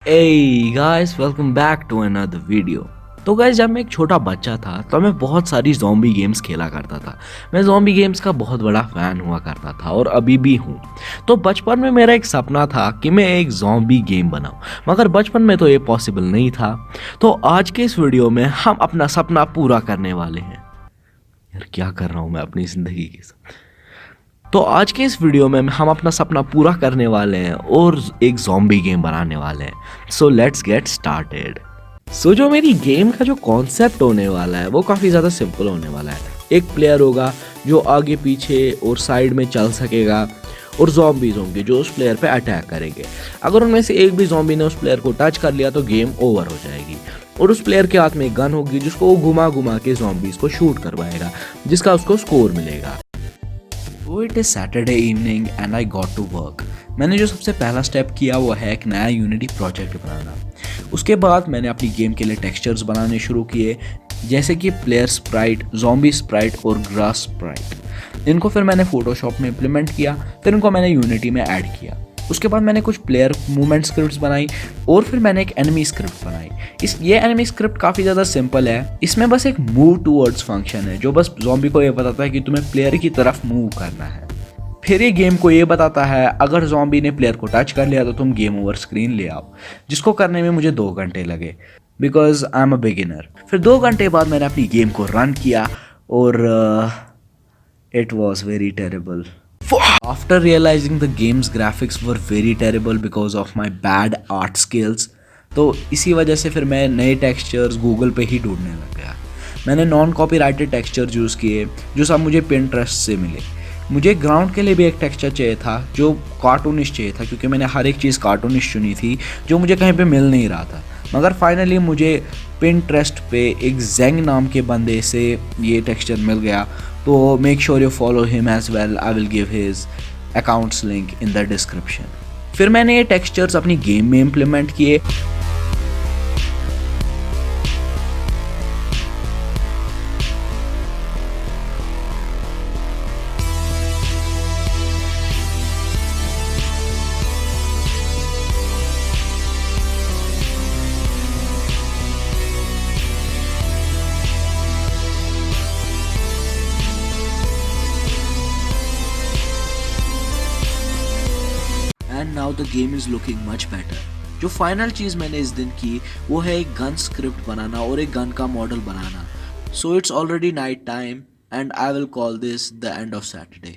Hey guys, welcome back to another video। तो guys जब मैं एक छोटा बच्चा था तो मैं बहुत सारी ज़ॉम्बी गेम्स खेला करता था। मैं ज़ॉम्बी गेम्स का बहुत बड़ा फ़ैन हुआ करता था और अभी भी हूँ। तो बचपन में मेरा एक सपना था कि मैं एक ज़ॉम्बी गेम बनाऊँ, मगर बचपन में तो ये पॉसिबल नहीं था। तो आज के इस वीडियो में हम अपना सपना पूरा करने वाले हैं। यार क्या कर रहा हूँ मैं अपनी ज़िंदगी के साथ। तो आज के इस वीडियो में हम अपना सपना पूरा करने वाले हैं और एक ज़ॉम्बी गेम बनाने वाले हैं। So let's get started. So जो मेरी गेम का जो कॉन्सेप्ट होने वाला है वो काफ़ी ज़्यादा सिंपल होने वाला है। एक प्लेयर होगा जो आगे पीछे और साइड में चल सकेगा और ज़ॉम्बीज़ होंगे जो उस प्लेयर पे अटैक करेंगे। अगर उनमें से एक भी ज़ॉम्बी ने उस प्लेयर को टच कर लिया तो गेम ओवर हो जाएगी और उस प्लेयर के हाथ में एक गन होगी जिसको वो घुमा घुमा के ज़ॉम्बीज़ को शूट करवाएगा, जिसका उसको स्कोर मिलेगा। तो it is Saturday evening and I got to work. मैंने जो सबसे पहला स्टेप किया वो है एक नया यूनिटी प्रोजेक्ट बनाना। उसके बाद मैंने अपनी गेम के लिए टेक्सचर्स बनाने शुरू किए, जैसे कि प्लेयर स्प्राइट, ज़ॉम्बी स्प्राइट और ग्रास स्प्राइट। इनको फिर मैंने फोटोशॉप में इम्प्लीमेंट किया, फिर इनको मैंने यूनिटी में ऐड किया। उसके बाद मैंने कुछ प्लेयर मूवमेंट स्क्रिप्ट्स बनाई और फिर मैंने एक एनिमी स्क्रिप्ट बनाई। ये एनिमी स्क्रिप्ट काफ़ी ज़्यादा सिंपल है। इसमें बस एक मूव टूवर्ड्स फंक्शन है जो बस ज़ॉम्बी को ये बताता है कि तुम्हें प्लेयर की तरफ मूव करना है। फिर ये गेम को ये बताता है अगर ज़ॉम्बी ने प्लेयर को टच कर लिया तो तुम गेम ओवर स्क्रीन ले आओ, जिसको करने में मुझे 2 घंटे लगे because I am a beginner. फिर 2 घंटे बाद मैंने अपनी गेम को रन किया और it was very terrible. After realizing the game's graphics were very terrible because of my bad art skills, तो इसी वजह से फिर मैं नए टेक्सचर्स गूगल पे ही ढूंढने लग गया। मैंने नॉन कॉपीराइटेड टेक्सचर यूज़ किए जो सब मुझे पिंटरेस्ट से मिले। मुझे ग्राउंड के लिए भी एक टेक्सचर चाहिए था जो कार्टूनिश चाहिए था, क्योंकि मैंने हर एक चीज़ कार्टूनिश चुनी थी जो मुझे कहीं पे मिल नहीं रहा था। मगर फाइनली मुझे पिंटरेस्ट पे एक जेंग नाम के बंदे से ये टेक्सचर मिल गया। तो make sure you follow him as well. I will give his accounts link in the description. फिर मैंने ये टेक्सचर्स अपनी गेम में इम्प्लीमेंट किए। And now the game is looking much better. जो फाइनल चीज़ मैंने इस दिन की वो है एक गन स्क्रिप्ट बनाना और एक गन का मॉडल बनाना। So it's already night time and I will call this the end of Saturday.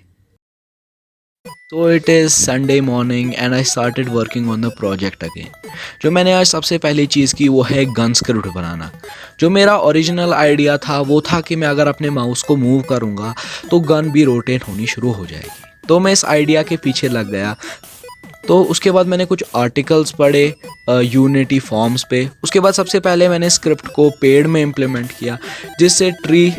तो it is Sunday morning and I started working on the project again. जो मैंने आज सबसे पहली चीज़ की वो है गन स्क्रिप्ट बनाना। जो मेरा ओरिजिनल आइडिया था वो था कि मैं अगर अपने माउस को मूव करूँगा तो गन भी रोटेट होनी शुरू हो जाएगी। तो मैं इस आइडिया के पीछे लग गया। तो उसके बाद मैंने कुछ आर्टिकल्स पढ़े यूनिटी फॉर्म्स पे। उसके बाद सबसे पहले मैंने स्क्रिप्ट को पेड़ में इम्प्लीमेंट किया जिससे ट्री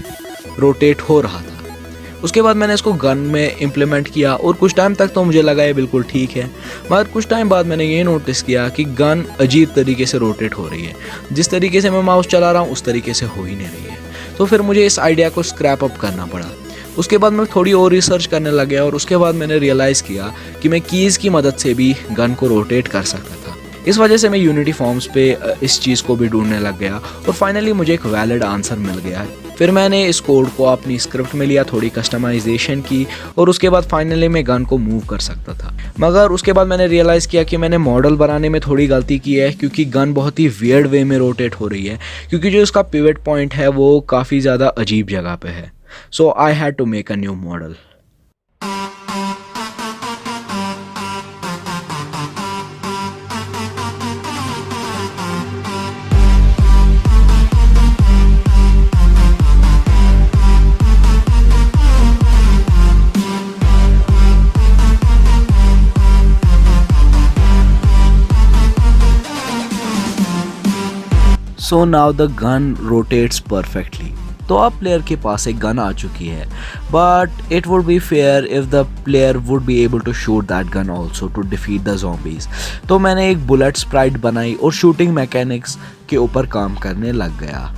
रोटेट हो रहा था। उसके बाद मैंने इसको गन में इम्प्लीमेंट किया और कुछ टाइम तक तो मुझे लगा ये बिल्कुल ठीक है, मगर कुछ टाइम बाद मैंने ये नोटिस किया कि गन अजीब तरीके से रोटेट हो रही है। जिस तरीके से मैं माउस चला रहा हूँ उस तरीके से हो ही नहीं रही है। तो फिर मुझे इस आइडिया को स्क्रैप अप करना पड़ा। उसके बाद मैं थोड़ी और रिसर्च करने लग गया और उसके बाद मैंने रियलाइज़ किया कि मैं कीज़ की मदद से भी गन को रोटेट कर सकता था। इस वजह से मैं यूनिटी फॉर्म्स पे इस चीज़ को भी ढूंढने लग गया और फाइनली मुझे एक वैलिड आंसर मिल गया। फिर मैंने इस कोड को अपनी स्क्रिप्ट में लिया, थोड़ी कस्टमाइजेशन की और उसके बाद फाइनली मैं गन को मूव कर सकता था। मगर उसके बाद मैंने रियलाइज़ किया कि मैंने मॉडल बनाने में थोड़ी गलती की है, क्योंकि गन बहुत ही वियर्ड वे में रोटेट हो रही है, क्योंकि जो इसका पिवट पॉइंट है वो काफ़ी ज़्यादा अजीब जगह पे है। So I had to make a new model. So now the gun rotates perfectly. तो अब प्लेयर के पास एक गन आ चुकी है, but it would be fair if the player would be able to shoot that gun also to defeat the zombies. तो मैंने एक बुलेट स्प्राइट बनाई और शूटिंग मैकेनिक्स के ऊपर काम करने लग गया।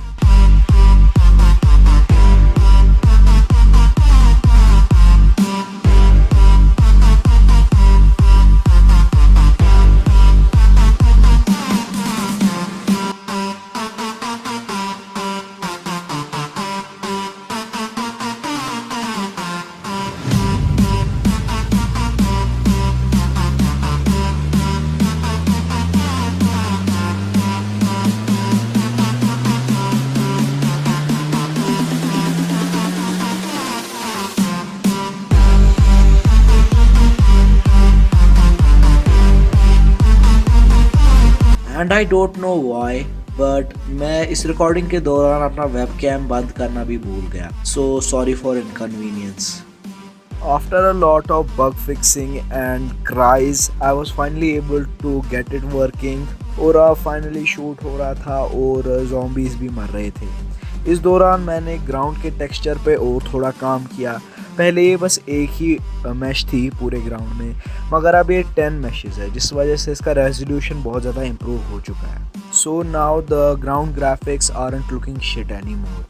And I don't know why, but मैं इस रिकॉर्डिंग के दौरान अपना वेबकैम बंद करना भी भूल गया, so sorry for inconvenience. After a lot of bug fixing and cries, I was finally able to get it working और फाइनली शूट हो रहा था और zombies भी मर रहे थे। इस दौरान मैंने ग्राउंड के टेक्सचर पे और थोड़ा काम किया। पहले ये बस एक ही मैश थी पूरे ग्राउंड में, मगर अब ये 10 मैशेस है, जिस वजह से इसका रेजोल्यूशन बहुत ज़्यादा इम्प्रूव हो चुका है। So now the ground graphics aren't looking shit anymore.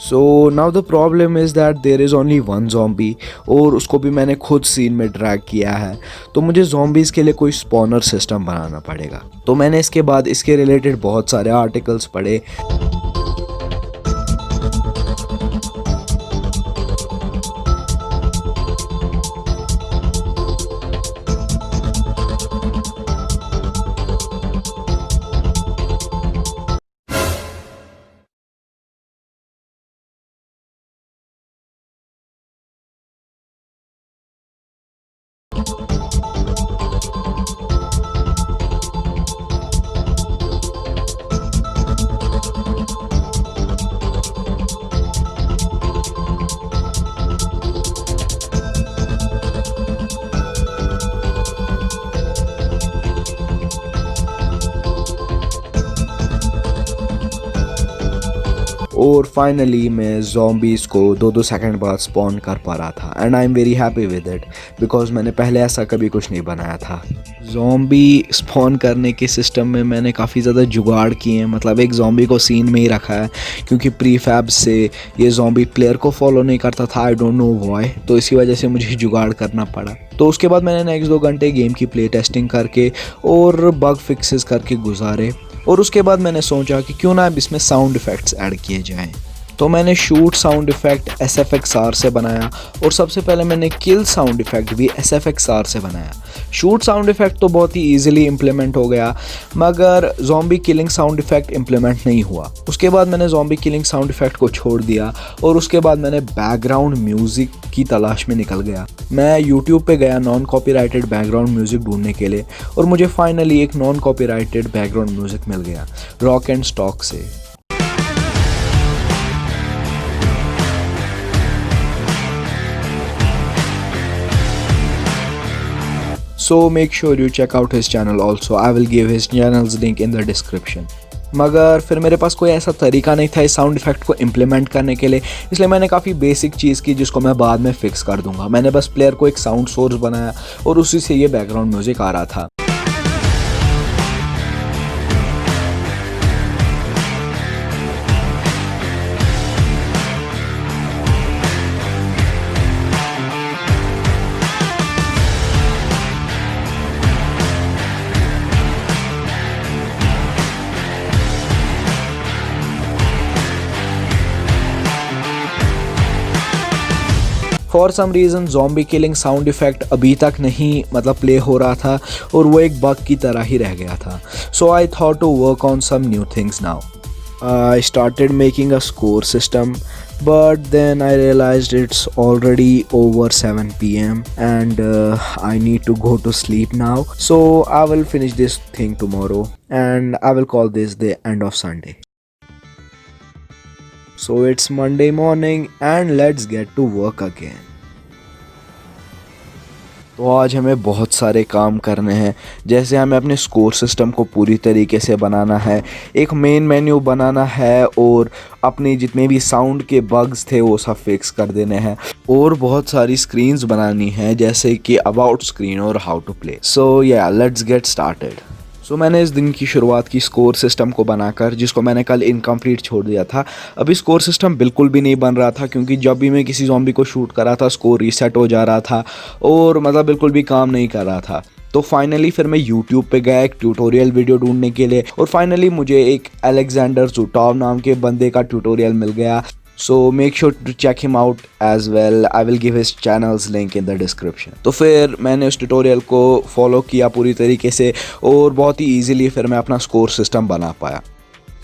So now the problem is that there is only one zombie और उसको भी मैंने खुद सीन में ड्रैग किया है, तो मुझे ज़ॉम्बीज़ के लिए कोई स्पॉनर सिस्टम बनाना पड़ेगा। तो मैंने इसके बाद इसके रिलेटेड बहुत सारे आर्टिकल्स पढ़े। और फाइनली मैं ज़ॉम्बीज़ को 2-2 सेकंड बाद स्पॉन कर पा रहा था and I am very happy with it because मैंने पहले ऐसा कभी कुछ नहीं बनाया था। ज़ॉम्बी स्पॉन करने के सिस्टम में मैंने काफ़ी ज़्यादा जुगाड़ किए हैं, मतलब एक ज़ॉम्बी को सीन में ही रखा है क्योंकि प्रीफैब से ये ज़ॉम्बी प्लेयर को फॉलो नहीं करता था, आई डोंट नो व्हाई, तो इसी वजह से मुझे जुगाड़ करना पड़ा। तो उसके बाद मैंने नेक्स्ट 2 घंटे गेम की प्ले टेस्टिंग करके और बग फिक्सेस करके गुजारे और उसके बाद मैंने सोचा कि क्यों ना अब इसमें साउंड इफ़ेक्ट्स ऐड किए जाएं। तो मैंने शूट साउंड इफ़ेक्ट SFXR से बनाया और सबसे पहले मैंने किल साउंड इफ़ेक्ट भी SFXR से बनाया। शूट साउंड इफ़ेक्ट तो बहुत ही ईजिली इम्प्लीमेंट हो गया, मगर zombie killing sound effect implement नहीं हुआ। उसके बाद मैंने ज़ॉम्बी किलिंग साउंड इफ़ेक्ट को छोड़ दिया और उसके बाद मैंने बैकग्राउंड म्यूज़िक की तलाश में निकल गया। मैं यूट्यूब पे गया नॉन कॉपीराइटेड बैकग्राउंड म्यूज़िक ढूंढने के लिए और मुझे फाइनली एक नॉन कॉपीराइटेड बैकग्राउंड म्यूज़िक मिल गया रॉक एंड स्टॉक से। So make sure you check out his channel also. I will give his channel's link in the description. मगर फिर मेरे पास कोई ऐसा तरीका नहीं था इस साउंड इफ़ेक्ट को इम्प्लीमेंट करने के लिए, इसलिए मैंने काफ़ी बेसिक चीज़ की जिसको मैं बाद में फ़िक्स कर दूंगा। मैंने बस प्लेयर को एक साउंड सोर्स बनाया और उसी से ये बैकग्राउंड म्यूज़िक आ रहा था। For some reason zombie killing sound effect अभी तक नहीं मतलब प्ले हो रहा था और वो एक बग की तरह ही रह गया था। So I thought to work on some new things now. I started making a score system, but then I realized it's already over 7 p.m. and I need to go to sleep now. So I will finish this thing tomorrow and I will call this the end of Sunday. So it's Monday morning and let's get to work again. तो आज हमें बहुत सारे काम करने हैं, जैसे हमें अपने स्कोर सिस्टम को पूरी तरीके से बनाना है, एक मेन मेन्यू बनाना है और अपने जितने भी साउंड के बग्स थे वो सब फिक्स कर देने हैं और बहुत सारी स्क्रीन्स बनानी है जैसे कि अबाउट स्क्रीन और हाउ टू प्ले। सो या लेट्स गेट स्टार्टेड। सो मैंने इस दिन की शुरुआत की स्कोर सिस्टम को बनाकर, जिसको मैंने कल इनकम्प्लीट छोड़ दिया था। अभी स्कोर सिस्टम बिल्कुल भी नहीं बन रहा था क्योंकि जब भी मैं किसी ज़ॉम्बी को शूट कर रहा था स्कोर रीसेट हो जा रहा था और मतलब बिल्कुल भी काम नहीं कर रहा था। तो फाइनली फिर मैं यूट्यूब पे गया एक ट्यूटोरियल वीडियो ढूंढने के लिए और फाइनली मुझे एक अलेक्जेंडर जुटॉव नाम के बंदे का ट्यूटोरियल मिल गया। So make sure to check him out as well. I will give his channel's link in the description. तो फिर मैंने उस ट्यूटोरियल को फॉलो किया पूरी तरीके से और बहुत ही ईजिली फिर मैं अपना स्कोर सिस्टम बना पाया।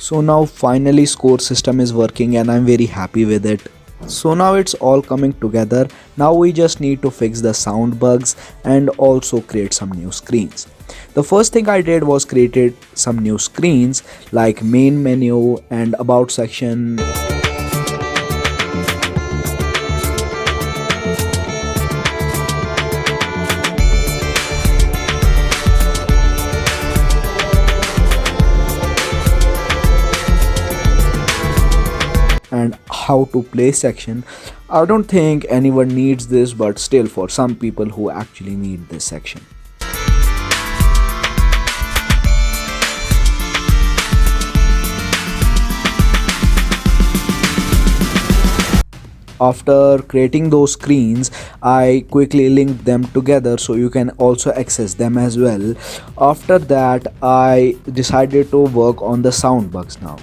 So now finally score system is working and I'm very happy with it. So now it's all coming together. Now we just need to fix the sound bugs and also create some new screens. The first thing I did was created some new screens like main menu and about section. And how to play section. I don't think anyone needs this, but still for some people who actually need this section. After creating those screens, I quickly linked them together so you can also access them as well. After that, I decided to work on the sound bugs now.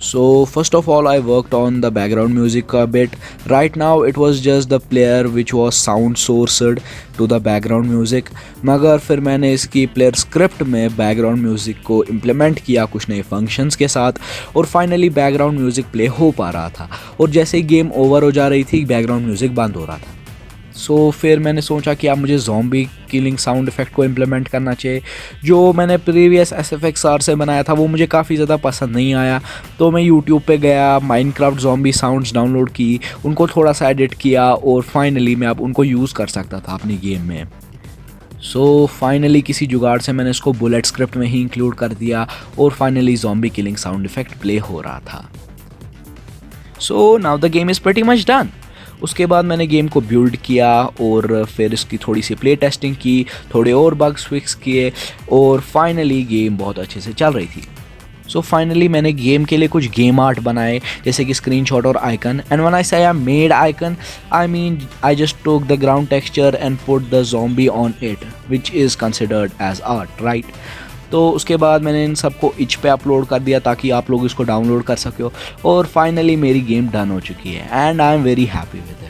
So first of all I worked on the background music a bit. Right now it was just the player which was sound sourced to the background music, मगर फिर मैंने इसकी player script में background music को implement किया कुछ नए functions के साथ और फाइनली बैकग्राउंड म्यूज़िक प्ले हो पा रहा था और जैसे ही गेम ओवर हो जा रही थी बैकग्राउंड म्यूज़िक बंद हो रहा था। सो फिर मैंने सोचा कि अब मुझे ज़ॉम्बी किलिंग साउंड इफ़ेक्ट को इम्प्लीमेंट करना चाहिए। जो मैंने प्रीवियस SFXR से बनाया था वो मुझे काफ़ी ज़्यादा पसंद नहीं आया, तो मैं यूट्यूब पे गया, माइनक्राफ्ट ज़ॉम्बी साउंड्स डाउनलोड की, उनको थोड़ा सा एडिट किया और फाइनली मैं अब उनको यूज़ कर सकता था अपनी गेम में। सो फाइनली किसी जुगाड़ से मैंने इसको बुलेट स्क्रिप्ट में ही इंक्लूड कर दिया और finally zombie killing sound effect play हो रहा था। सो now the game is pretty much done. उसके बाद मैंने गेम को बिल्ड किया और फिर इसकी थोड़ी सी प्ले टेस्टिंग की, थोड़े और बग्स फिक्स किए और फाइनली गेम बहुत अच्छे से चल रही थी। सो फाइनली मैंने गेम के लिए कुछ गेम आर्ट बनाए जैसे कि स्क्रीनशॉट और icon, and when I say I made icon I mean I just took the ground texture and put the zombie on it which is considered as art, right. तो उसके बाद मैंने इन सबको etch पे अपलोड कर दिया ताकि आप लोग इसको डाउनलोड कर सके हो और फाइनली मेरी गेम डन हो चुकी है and I am very happy with it.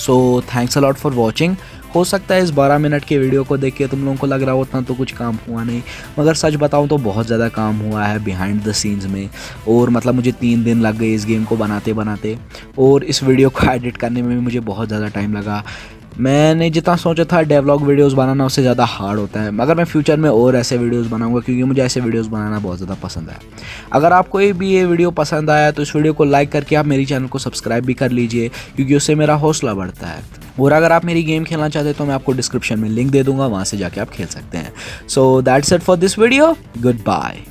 So thanks a lot for watching. हो सकता है इस 12 मिनट के वीडियो को देख के तुम लोगों को लग रहा हो उतना तो कुछ काम हुआ नहीं, मगर सच बताऊं तो बहुत ज़्यादा काम हुआ है बिहाइंड द सीन्स में। और मतलब मुझे 3 दिन लग गए इस गेम को बनाते बनाते, और इस वीडियो को एडिट करने में भी मुझे बहुत ज़्यादा टाइम लगा। मैंने जितना सोचा था डेवलॉग वीडियोस बनाना उससे ज़्यादा हार्ड होता है, मगर मैं फ्यूचर में और ऐसे वीडियोस बनाऊंगा क्योंकि मुझे ऐसे वीडियोस बनाना बहुत ज़्यादा पसंद है। अगर आपको भी ये वीडियो पसंद आया तो इस वीडियो को लाइक करके आप मेरी चैनल को सब्सक्राइब भी कर लीजिए, क्योंकि उससे मेरा हौसला बढ़ता है। और अगर आप मेरी गेम खेलना चाहते हैं तो मैं आपको डिस्क्रिप्शन में लिंक दे दूंगा, वहाँ से जाके आप खेल सकते हैं। So that's it for this video, good bye.